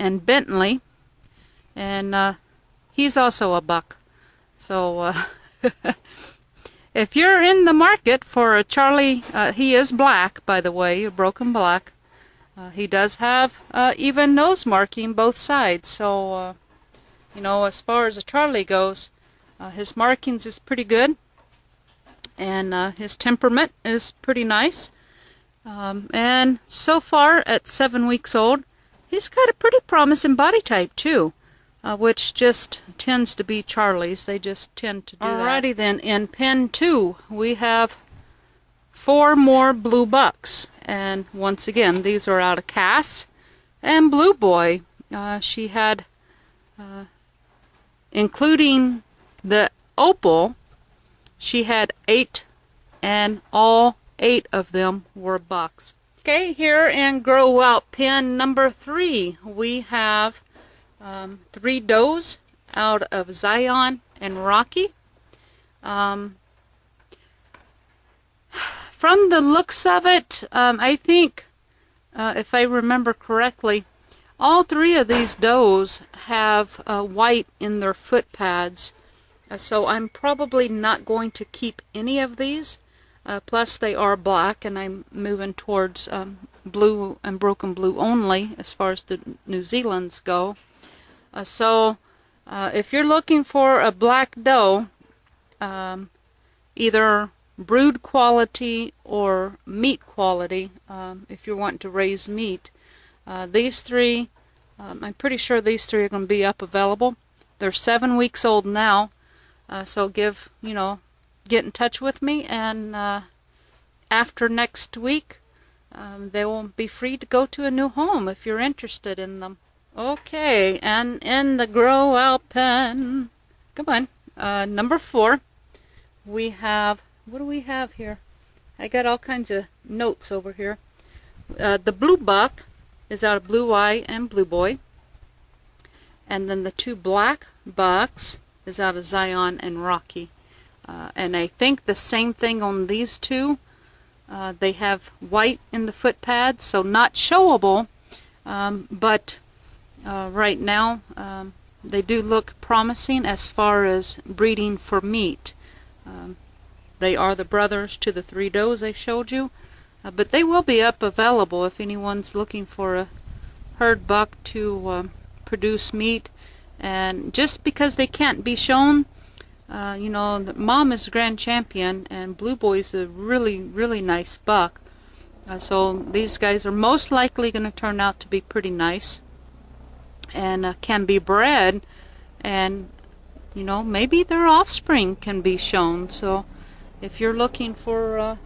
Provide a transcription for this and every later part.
and Bentley, and he's also a buck. So if you're in the market for a Charlie, he is black, by the way, a broken black. He does have even nose marking both sides, so you know, as far as a Charlie goes, his markings is pretty good, and his temperament is pretty nice. And so far, at 7 weeks old, he's got a pretty promising body type too, which just tends to be Charlies. They just tend to do that. Alrighty then, in pen 2, we have 4 more blue bucks. And once again, these are out of Cass and Blue Boy. She had, including the opal, she had 8, and all 8 of them were bucks. Okay, here in Grow Out pen number 3, we have 3 does out of Zion and Rocky. From the looks of it, I think, if I remember correctly, all 3 of these does have white in their foot pads. So I'm probably not going to keep any of these. Plus they are black, and I'm moving towards blue and broken blue only as far as the New Zealands go. So if you're looking for a black doe, either brood quality or meat quality, if you're wanting to raise meat, these 3, I'm pretty sure these 3 are going to be available. They're 7 weeks old now, so get in touch with me, and after next week, they will be free to go to a new home if you're interested in them. Okay, and in the Grow Out pen, come on, number 4, we have, what do we have here? I got all kinds of notes over here. The blue buck is out of Blue Eye and Blue Boy. And then the 2 black bucks is out of Zion and Rocky. And I think the same thing on these 2. They have white in the foot pads, so not showable. But right now, they do look promising as far as breeding for meat. They are the brothers to the 3 does I showed you, but they will be available if anyone's looking for a herd buck to produce meat. And just because they can't be shown, the mom is a grand champion, and Blue Boy's a really, really nice buck. So these guys are most likely going to turn out to be pretty nice, and can be bred, and maybe their offspring can be shown. So if you're looking for a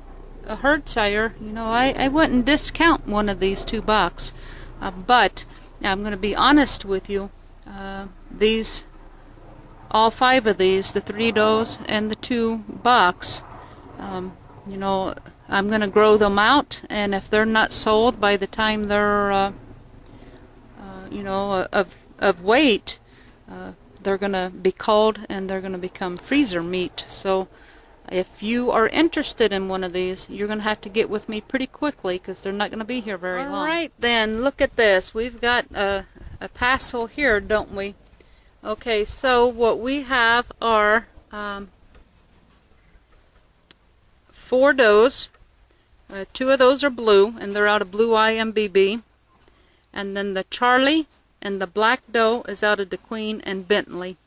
herd sire, I wouldn't discount one of these 2 bucks. But I'm going to be honest with you. All 5 of these, the 3 does and the 2 bucks, I'm going to grow them out, and if they're not sold by the time they're, of weight, they're going to be culled and they're going to become freezer meat. So if you are interested in one of these, you're going to have to get with me pretty quickly, because they're not going to be here very long. Alright then, look at this. We've got a parcel here, don't we? Okay, so what we have are 4 does. 2 of those are blue, and they're out of Blue Eye and BB. And then the Charlie and the black doe is out of the Queen and Bentley.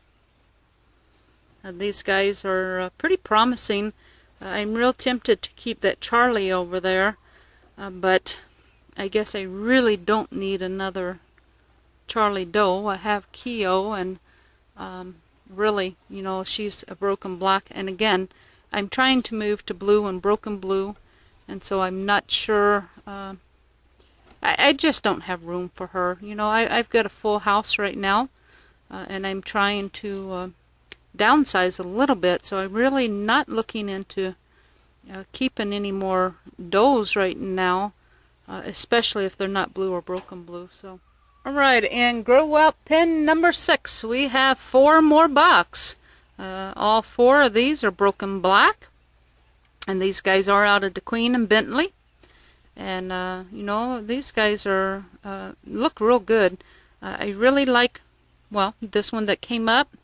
These guys are pretty promising. I'm real tempted to keep that Charlie over there, but I guess I really don't need another Charlie doe. I have Keo, and really, she's a broken black. And again, I'm trying to move to blue and broken blue, and so I'm not sure. I just don't have room for her. I've got a full house right now, and I'm trying to downsize a little bit, so I'm really not looking into keeping any more does right now, especially if they're not blue or broken blue. So, alright, and Grow Out pen number 6, we have 4 more bucks. All 4 of these are broken black, and these guys are out of the Queen and Bentley. And these guys are look real good. I really like, well, this one that came up,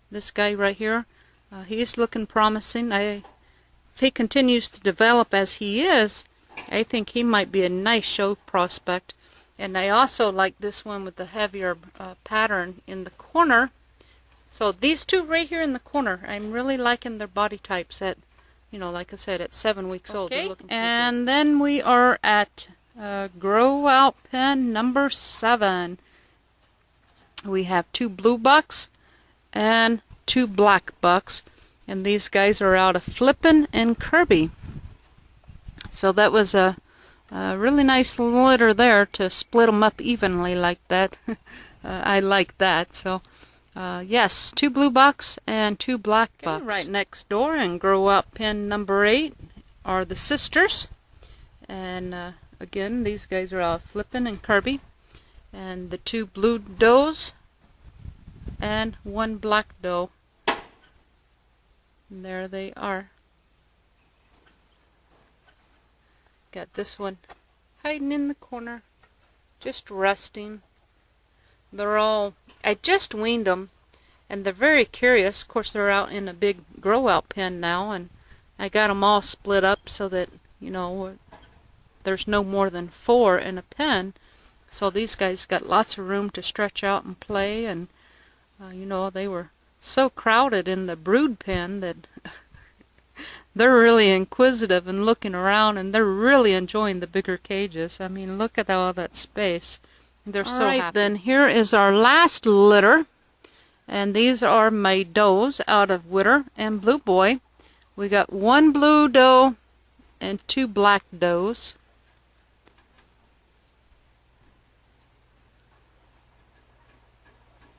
this guy right here. He's looking promising. If he continues to develop as he is, I think he might be a nice show prospect. And I also like this one with the heavier pattern in the corner. So these two right here in the corner, I'm really liking their body types at, you know, like I said, at 7 weeks old. And then we are at grow out pen number 7. We have 2 blue bucks and 2 black bucks, and these guys are out of Flippin' and Kirby. So that was a really nice litter there to split them up evenly like that. I like that. So yes, 2 blue bucks and 2 black bucks. Right next door and grow out pen number 8 are the sisters, and again, these guys are out of Flippin' and Kirby. And the 2 blue does and 1 black doe. And there they are. Got this one hiding in the corner, just resting. They're all, I just weaned them, and they're very curious. Of course, they're out in a big grow out pen now, and I got them all split up so that, you know, there's no more than 4 in a pen. So these guys got lots of room to stretch out and play, and you know, they were so crowded in the brood pen that they're really inquisitive and looking around, and they're really enjoying the bigger cages. I mean, look at all that space. They're so happy. Then here is our last litter, and these are my does out of Witter and Blue Boy. We got 1 blue doe and 2 black does.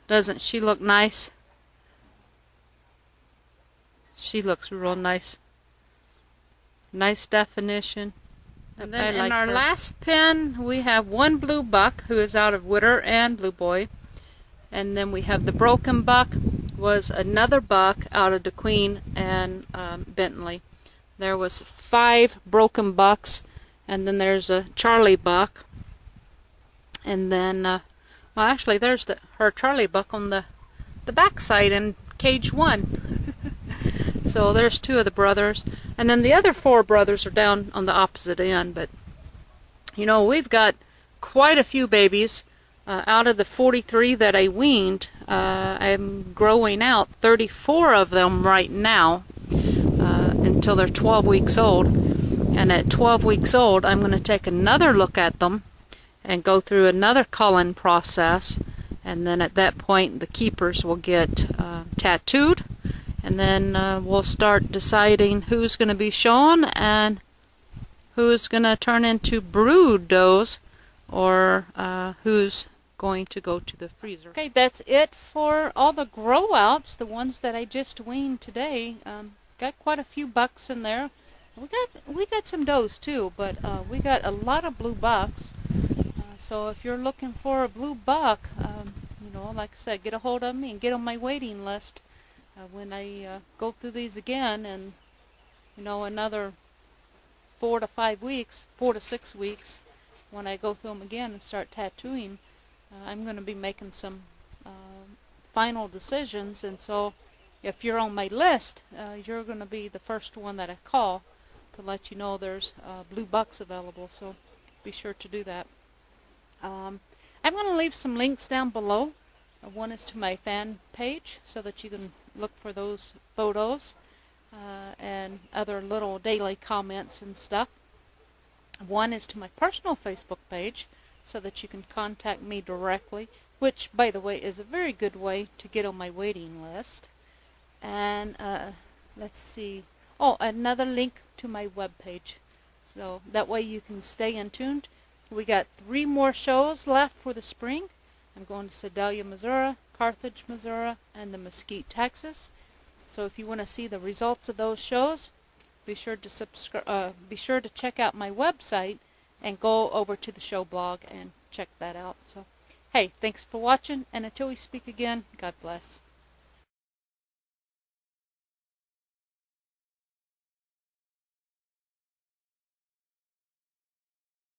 Doesn't she look nice? She looks real nice. Nice definition. And then in our last pen, we have 1 blue buck who is out of Witter and Blue Boy. And then we have the broken buck, was another buck out of DeQueen and Bentley. There was 5 broken bucks, and then there's a Charlie buck. And then, well, actually, there's her Charlie buck on the backside in cage 1. So there's 2 of the brothers, and then the other 4 brothers are down on the opposite end. But you know, we've got quite a few babies. Out of the 43 that I weaned, I'm growing out 34 of them right now until they're 12 weeks old. And at 12 weeks old, I'm going to take another look at them and go through another culling process. And then at that point, the keepers will get tattooed. And then we'll start deciding who's going to be shown and who's going to turn into brood does, or who's going to go to the freezer. Okay, that's it for all the grow outs, the ones that I just weaned today. Got quite a few bucks in there. We got some does too, but we got a lot of blue bucks. So if you're looking for a blue buck, you know, like I said, get a hold of me and get on my waiting list. When I go through these again, and you know, another 4 to 5 weeks, 4 to 6 weeks, when I go through them again and start tattooing, I'm going to be making some final decisions. And so if you're on my list, you're going to be the first one that I call to let you know there's blue bucks available. So be sure to do that. I'm going to leave some links down below. One is to my fan page so that you can look for those photos and other little daily comments and stuff. One is to my personal Facebook page so that you can contact me directly, which, by the way, is a very good way to get on my waiting list. And let's see. Oh, another link to my webpage. So that way you can stay in tuned. We got 3 more shows left for the spring. I'm going to Sedalia, Missouri, Carthage, Missouri, and the Mesquite, Texas. So if you want to see the results of those shows, be sure to subscribe. Be sure to check out my website and go over to the show blog and check that out. So, hey, thanks for watching, and until we speak again, God bless.